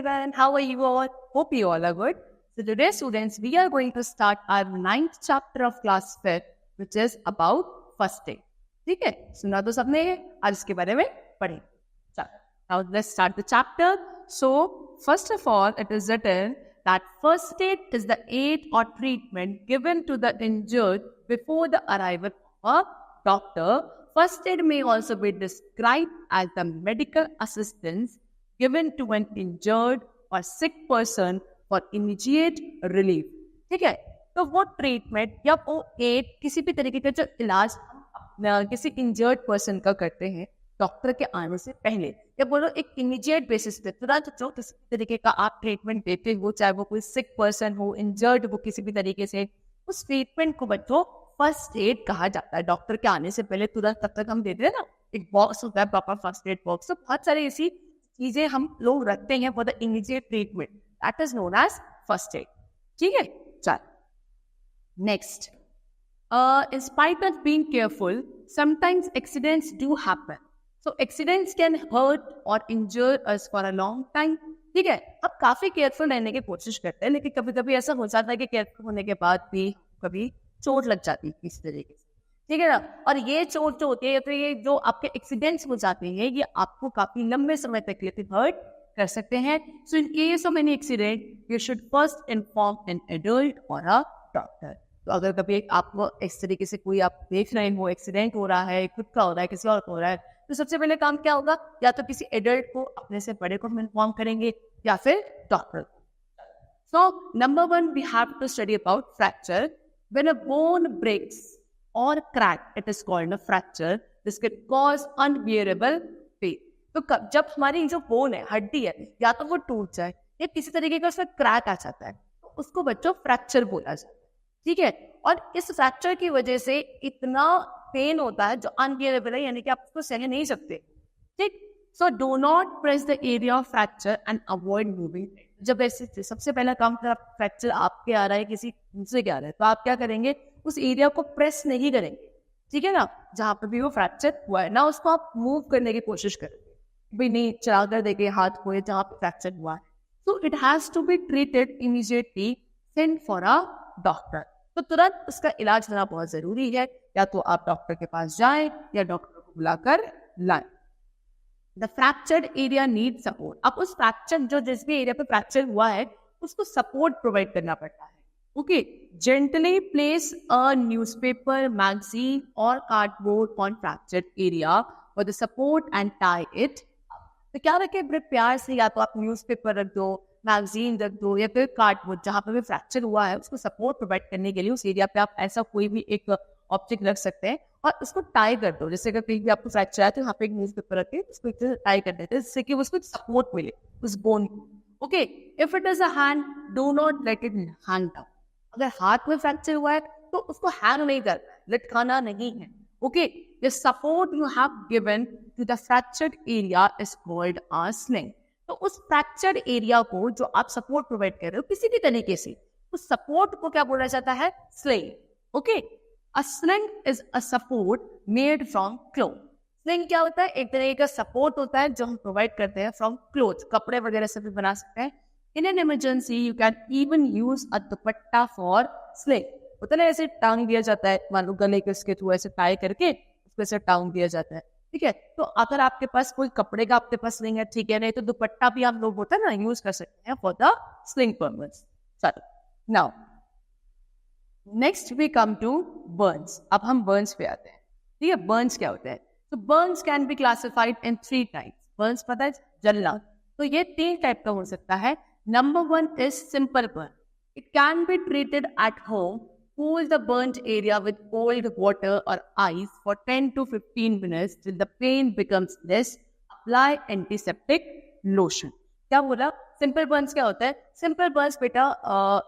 everyone, how are you all? Hope you all are good. So today students, we are going to start our 9th chapter of class 5th, which is about first aid. ठीक है, सुना तो सबने आज इसके बारे में पढ़ें. Now let's start the chapter. So first of all, it is written that first aid is the aid or treatment given to the injured before the arrival of a doctor. First aid may also be described as the medical assistance given to an injured or sick person for immediate relief. ठीक है, तो वो treatment या वो add किसी भी तरीके का जो इलाज किसी इंजर्ड पर्सन का करते हैं डॉक्टर के आने से पहले, या बोलो एक इमीडिएट बेसिस पे तुरंत जो किसी तरीके का आप ट्रीटमेंट देते हो, चाहे वो कोई सिक पर्सन हो, इंजर्ड हो किसी भी तरीके से, उस ट्रीटमेंट को बच्चों फर्स्ट एड कहा जाता है. डॉक्टर के आने से पहले तुरंत तब तक हम देते हैं ना, एक बॉक्स होता है प्रॉपर फर्स्ट एड बॉक्स. तो बहुत सारी ऐसी चीजें हम लोग रखते हैं for the immediate treatment, that is known as first aid. ठीक है, चल next. In spite of being careful, sometimes accidents do happen. So accidents can hurt or injure us for a long time. ठीक है, अब काफी careful रहने की कोशिश करते हैं, लेकिन कभी कभी ऐसा हो जाता है कि केयरफुल होने के बाद भी कभी चोट लग जाती है किसी तरीके से. ठीक है ना, और ये चोट जो होती है तो ये जो आपके एक्सीडेंट्स हो जाते हैं ये आपको काफी लंबे समय तक के लिए हर्ट कर सकते हैं. So in case of any accident you should first inform an adult or a doctor. तो अगर कभी आपको इस तरीके से कोई आप देख रहे हो एक्सीडेंट हो रहा है, खुद का हो रहा है, किसी और का हो रहा है, तो सबसे पहले काम क्या होगा, या तो किसी एडल्ट को अपने से बड़े को इन्फॉर्म करेंगे या फिर doctor. So number 1 we have to study about fracture. When a bone breaks or crack it is called a fracture. This can cause unbearable pain. तो जब हमारी जो बोन है, हड्डी है, या तो वो टूट जाए या किसी तरीके का उसमें क्रैक आ जाता है, तो उसको बच्चों फ्रैक्चर बोला जाता है. ठीक है, और इस फ्रैक्चर की वजह से इतना पेन होता है जो अनबियरेबल है, यानी कि आप उसको सह नहीं सकते. ठीक, so do not press the area of fracture and avoid moving. जब ऐसे सबसे पहला काम फ्रैक्चर आपके आ रहा है, किसी दूसरे के आ रहा है, तो आप क्या करेंगे, उस एरिया को प्रेस नहीं करेंगे. ठीक है ना, जहां पे भी वो फ्रैक्चर हुआ है ना, उसको आप मूव करने की कोशिश करेंगे, भी नहीं चला कर देंगे हाथ को जहां पे फ्रैक्चर हुआ है. So it has to be treated immediately, send for a doctor. तो तुरंत उसका इलाज होना बहुत जरूरी है, या तो आप डॉक्टर के पास जाएं या डॉक्टर को बुलाकर लाएं. The fractured area need support. अब उस फ्रैक्चर जो जिस भी एरिया पे फ्रैक्चर हुआ है उसको सपोर्ट प्रोवाइड करना पड़ता है. Okay, gently place a newspaper, magazine or cardboard on fractured area for the support and tie it. तो क्या रखे, बड़े प्यार से या तो आप न्यूज़पेपर रख दो, मैगजीन रख दो, या फिर कार्डबोर्ड जहाँ पे भी फ्रैक्चर हुआ है उसको सपोर्ट प्रोवाइड करने के लिए उस एरिया पे आप ऐसा कोई भी एक ऑब्जेक्ट रख सकते हैं और उसको टाई कर दो. जैसे अगर कहीं भी आपको फ्रैक्चर आया तो यहाँ पे एक न्यूज़पेपर रख के उसको एक टाई कर देते हैं, जिससे कि उसको सपोर्ट मिले उस बोन को. Okay, if it is a hand, do not let it hang down. अगर हाथ में फ्रैक्चर हुआ है तो उसको हैंग नहीं करना है, लटकाना नहीं है. Okay, the support you have given to the fractured area is called a sling. तो उस फ्रैक्चर्ड एरिया को जो आप सपोर्ट प्रोवाइड कर रहे हो किसी भी तरीके से, उस सपोर्ट को क्या बोला जाता है, sling. Okay, a sling is a support made from cloth. Sling क्या होता है, एक तरीके का सपोर्ट होता है जो हम प्रोवाइड करते हैं फ्रॉम क्लोथ, कपड़े वगैरह से भी बना सकते हैं. In an emergency you can even use a dupatta for sling. होता है ना, ऐसे टांग दिया जाता है, मान लो गले के उसके थ्रू ऐसे टाई करके उसको ऐसे टांग दिया जाता है. ठीक है, तो अगर आपके पास कोई कपड़े का आपके पास स्लिंग है, ठीक है, नहीं तो दुपट्टा भी हम लोग होता है ना यूज कर सकते हैं फॉर द स्लिंग पर्पस. चलो, now next we come to burns. अब हम बर्न्स पे आते हैं. ठीक है, बर्न्स क्या होता है, तो Burns can be classified in 3 types. Burns पता है, जलना. तो ये 3 टाइप का हो सकता है. Number 1 is simple burn. It can be treated at home. Cool the burnt area with cold water or ice for 10 to 15 minutes till the pain becomes less. Apply antiseptic lotion. क्या बोला, simple Burns क्या होता है. Simple Burns बेटा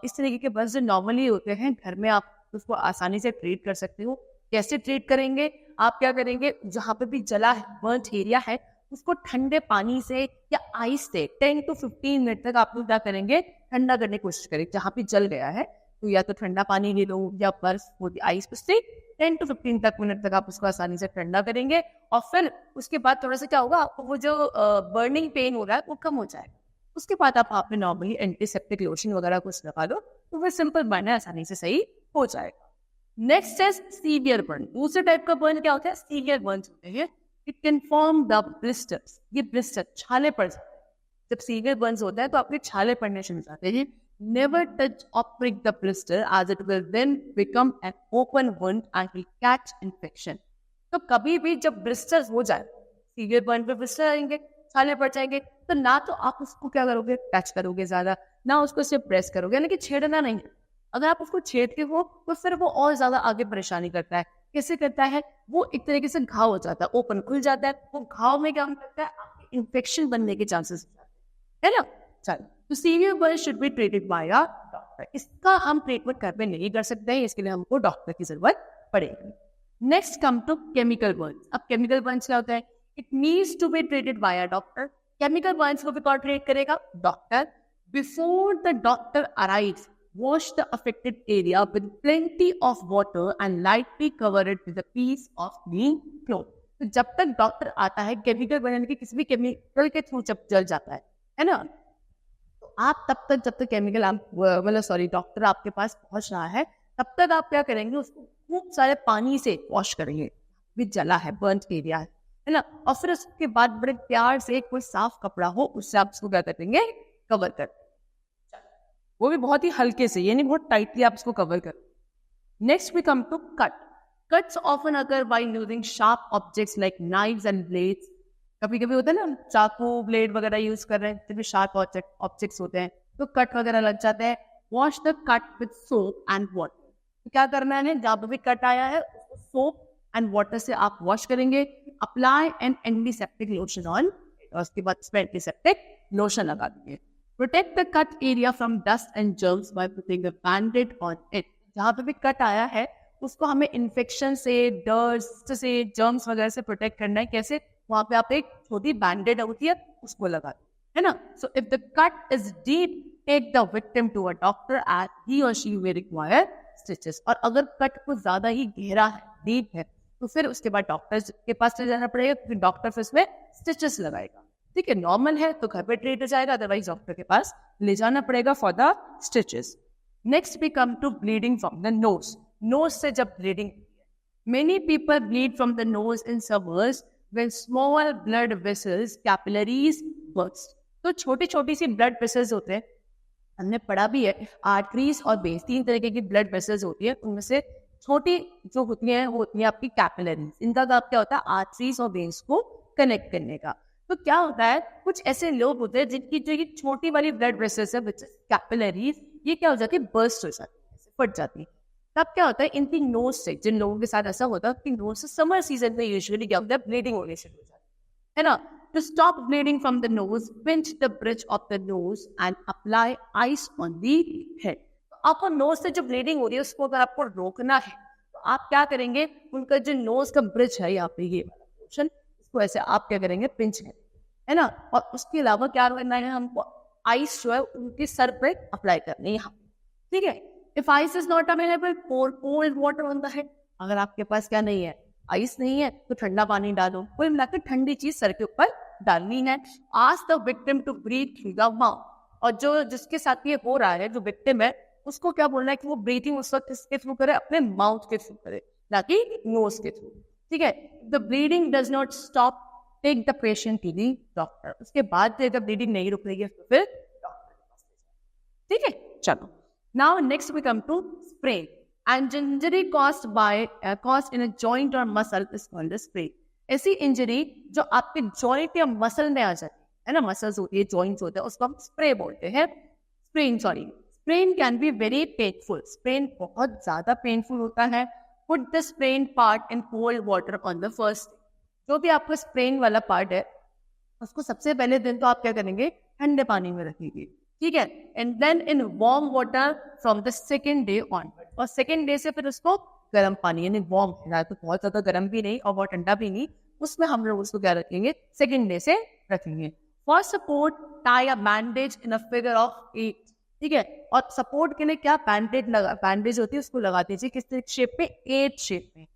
इस तरीके के Burns जो नॉर्मली होते हैं घर में, आप उसको आसानी से ट्रीट कर सकते हो. कैसे ट्रीट करेंगे, आप क्या करेंगे, जहाँ पे भी जला है, बर्न्ट एरिया है, उसको ठंडे पानी से या आइस से 10 to 15 मिनट तक आप लोग क्या करेंगे, ठंडा करने की कोशिश करेंगे. जहाँ पे जल गया है तो या तो ठंडा पानी ले लो या बर्फ होती आइस, उससे 10 to 15 मिनट तक आप उसको आसानी से ठंडा करेंगे. और फिर उसके बाद थोड़ा सा क्या होगा, आपको वो जो बर्निंग पेन हो रहा है वो कम हो जाएगा. उसके बाद आप वहाँ पे नॉर्मली एंटीसेप्टिक लोशन वगैरह कुछ लगा दो, तो फिर सिंपल बर्न है आसानी से सही हो जाएगा। नेक्स्ट है सीवियर बर्न। दूसरे टाइप का बर्न क्या होता है? सीवियर बर्न होते हैं। It can form the blisters. ये ब्लिस्टर छाले पड़ जाते हैं। जब सीवियर बर्न्स होता है तो आपके छाले पड़ने शुरू हो जाते हैं। Never touch or prick the blister as it will then become an open wound and will catch infection. तो कभी भी जब ब्लिस्टर्स हो जाए, सीवियर बर्न पे ब्लिस्टर आएंगे, छाले पड़ जाएंगे, तो ना तो आप उसको क्या करोगे, टच करोगे ज्यादा, ना उसको सिर्फ प्रेस करोगे, यानी कि छेड़ना नहीं है। अगर आप उसको छेड़ते हो तो फिर वो और ज्यादा आगे परेशानी करता है। कैसे करता है? वो एक तरीके से घाव हो जाता है, ओपन खुल जाता है। वो घाव में क्या करता है? आपके इन्फेक्शन बनने के चांसेस है ना। चलो, तो severe burn should be treated by a doctor. इसका हम ट्रीटमेंट घर पे नहीं कर सकते हैं, इसके लिए हमको डॉक्टर की जरूरत पड़ेगी। Next come to chemical burns. अब केमिकल बर्न्स क्या होता है? It needs to be treated by a doctor. Chemical burns को भी कौन ट्रीट करेगा? Doctor. Before the doctor arrives, wash the affected area with plenty of water and lightly cover it with a piece of clean cloth. तो जब तक doctor आता है, chemical burn के किसी भी केमिकल के थ्रू जब जल जाता है ना, तो आप तब तक, जब तक केमिकल डॉक्टर आपके पास पहुंच रहा है, तब तक आप क्या करेंगे? उसको खूब सारे पानी से वॉश करेंगे, भी जला है, बर्न एरिया है ना। और फिर उसके बाद बड़े प्यार से कोई साफ कपड़ा हो, उससे आप उसको क्या करेंगे? कवर कर। वो भी बहुत ही हल्के से, यानी बहुत टाइटली आप उसको कवर कर। Next we come to cut. Cuts often occur by using sharp objects like knives and blades. कभी कभी होता है ना, चाकू ब्लेड वगैरह यूज कर रहे हैं, जिसमें शार्प ऑब्जेक्ट्स होते हैं, तो कट वगैरह लग जाते हैं। Wash the cut with soap and water. तो क्या करना है? जहाँ पे भी कट आया है, उसको सोप एंड वाटर से आप वॉश करेंगे। Apply an antiseptic lotion on, और उसके बाद एंटीसेप्टिक लोशन लगा देंगे। Protect the cut area from dust and germs by putting a bandaid on it. जहाँ पे भी कट आया है, उसको हमें इन्फेक्शन से, डस्ट से, जर्म्स वगैरह से प्रोटेक्ट करना है। कैसे? वहां पे आप एक छोटी बैंडेड होती है, उसको लगा दो, है ना। So if the cut is deep, take the victim to a doctor as he or she may require stitches. और अगर कट कुछ ज्यादा ही गहरा है, डीप है, तो फिर उसके बाद डॉक्टर के पास ले जाना पड़ेगा, क्योंकि डॉक्टर फिर उसमें स्टिचेस लगाएगा। ठीक है, नॉर्मल है तो घर पे ट्रीट हो जाएगा, अदरवाइज डॉक्टर के पास ले जाना पड़ेगा for the stitches. Next we come to bleeding from the nose. Nose से जब bleeding, many people bleed from the nose in summers when small blood vessels capillaries burst। तो छोटी छोटी सी ब्लड वेसल्स होते हैं, हमने पढ़ा भी है, आर्टरीज और वेन्स, 3 तरीके की ब्लड वेसल्स होती है। उनमें से छोटी जो होती हैं वो होती है आपकी कैपिलरीज। इनका काम क्या होता है? आर्टरीज और वेन्स को कनेक्ट करने का। तो क्या होता है, कुछ ऐसे लोग होते हैं जिनकी जो ये छोटी वाली ब्लड वेसल्स है, कैपिलरीज, ये क्या हो जाती है? बर्स्ट हो जाती है, फट जाती है। तब क्या होता है? इनकी नोज से, जिन लोगों के साथ ऐसा होता है कि नोज से समर सीजन में यूजुअली क्या होता है? ब्लीडिंग होने शुरू हो जाती है ना। To stop bleeding from the nose, pinch the bridge of the nose and apply ice on the head. तो आपको नोज से जो ब्लीडिंग हो रही है, उसको अगर आपको रोकना है, तो आप क्या करेंगे? उनका जो नोज का ब्रिज है, यहाँ पे ये वाला पोर्शन, इसको ऐसे आप क्या करेंगे? पिंच करेंगे, है ना। और उसके अलावा क्या करना है? हमको आइस जो है उनके सर पे अप्लाई करनी है यहाँ, ठीक है। If ice is not available, pour cold water on the head। अगर आपके पास क्या नहीं है? आइस नहीं है, तो ठंडा पानी डालो। कोई मिलाकर ठंडी चीज सर के ऊपर डालनी है। Ask the victim to breathe through the mouth। और जो जिसके साथ ये हो रहा है, जो विक्टिम है, उसको क्या बोलना है कि वो ब्रीथिंग उस वक्त किसके थ्रू करे? अपने माउथ के थ्रू करे, ना कि नोज के थ्रू, ठीक है। The bleeding does not stop, take the patient to the doctor। उसके बाद जब ब्लीडिंग नहीं रुक रही है, तो फिर डॉक्टर के पास ले जाओ, ठीक है। चलो, now next we come to sprain। and injury caused in a joint or muscle is called a sprain। ऐसी इंजरी जो आपके जॉइंट या मसल में आ जाती है ना, मसल्स होती है, जॉइंट्स होते हैं, उसको हम स्प्रे बोलते हैं, sprain can be very painful. Sprain बहुत ज्यादा पेनफुल होता है। Put the sprain part in cold water on the first. जो भी आपका स्प्रेन वाला पार्ट है, उसको सबसे पहले दिन तो आप क्या करेंगे? ठंडे पानी में रखेंगे, ठीक है। And then in warm water from the second day on. और सेकेंड डे से फिर उसको गर्म पानी, यानी वार्म, तो बहुत ज्यादा गर्म भी नहीं और बहुत ठंडा भी नहीं, उसमें हम लोग उसको क्या रखेंगे? सेकेंड डे से रखेंगे। For support, tie a bandage in a figure of 8, ठीक है। और सपोर्ट के लिए क्या बैंडेज होती है, उसको लगा दीजिए किस शेप में? 8 शेप में।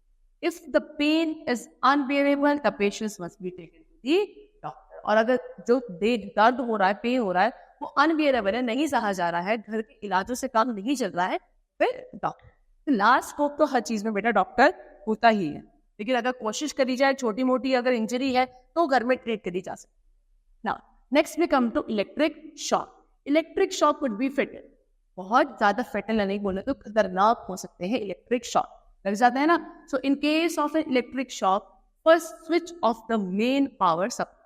If the pain is unbearable, the patient must be taken to the doctor. और अगर जो दर्द हो रहा है, पेन हो रहा है, वो अनबियरेबल है, नहीं सहा जा रहा है, घर के इलाजों से काम नहीं चल रहा है, फिर डॉक्टर। लास्ट स्कोप तो हर चीज में बेटा डॉक्टर होता ही है, लेकिन अगर कोशिश करी जाए, छोटी मोटी अगर इंजरी है तो घर में ट्रीट करी जा सकती। Now next we come to electric shock. Electric shock would be fatal. बहुत ज्यादा फेटल नहीं बोले तो खतरनाक हो सकते हैं इलेक्ट्रिक शॉक, लग जाता है ना। So in case of an electric shock, first switch off the main power supply.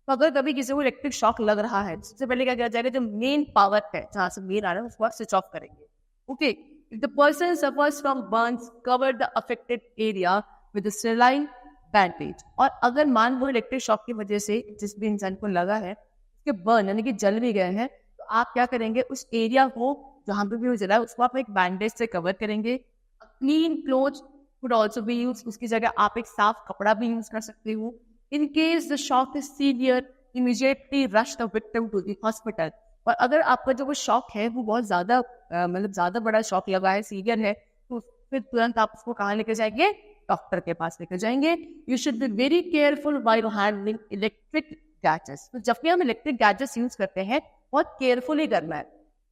तो अगर कभी किसी को इलेक्ट्रिक शॉक लग रहा है, सबसे पहले क्या किया जाएगा, जो मेन पावर है जहां से मेन आ रहा है उसको स्विच ऑफ करेंगे। Okay, if the person suffers from burns, cover the affected area with a saline bandage। और अगर मान लो इलेक्ट्रिक शॉक की वजह से जिस भी इंसान को लगा है उसके बर्न यानी कि जल भी गए हैं, तो आप क्या करेंगे, उस एरिया को जहां पे भी वो जला है उसको आप एक बैंडेज से कवर करेंगे। Clean cloth would also be used। उसकी जगह आप एक साफ कपड़ा भी यूज कर सकते हो। In case the shock is severe, immediately rush the victim to the hospital. और अगर आपका जो वो शॉक है वो बहुत ज्यादा मतलब ज्यादा बड़ा शॉक लगा है, सीवियर है, तो फिर तुरंत आप उसको कहाँ लेके जाएंगे, डॉक्टर के पास लेकर जाएंगे। You should be very careful while handling electric gadgets. तो जब भी हम इलेक्ट्रिक गैजेट्स यूज करते हैं बहुत केयरफुली करना है।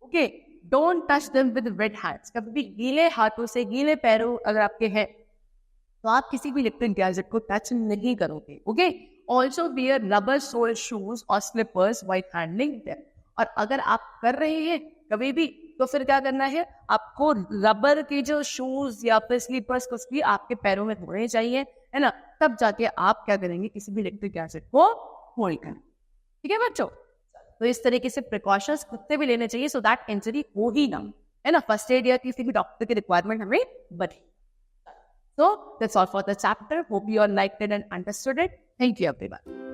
Okay, don't touch them with weight hands. कभी भी गीले हाथों से, गीले पैरों अगर आपके हैं तो आप किसी भी इलेक्ट्रिक गैजेट को टच नहीं करोगे। Okay, also wear rubber sole shoes और स्लिपर्स व्हाइल हैंडलिंग देम। और अगर आप कर रहे हैं कभी भी, तो फिर क्या करना है, आपको रबर के जो शूज या फिर स्लीपर्स कुछ भी आपके पैरों में होने चाहिए, है ना, तब जाके आप क्या करेंगे, किसी भी इलेक्ट्रिक गैजेट को होल्ड करें। ठीक है बच्चों, तो इस तरीके से प्रिकॉशंस खुद से भी लेने चाहिए सो दैट इंजरी हो ही ना, है ना। फर्स्ट एड या किसी भी डॉक्टर की रिक्वायरमेंट हमें बढ़े। So that's all for the chapter. Hope you all liked it and understood it. Thank you everyone.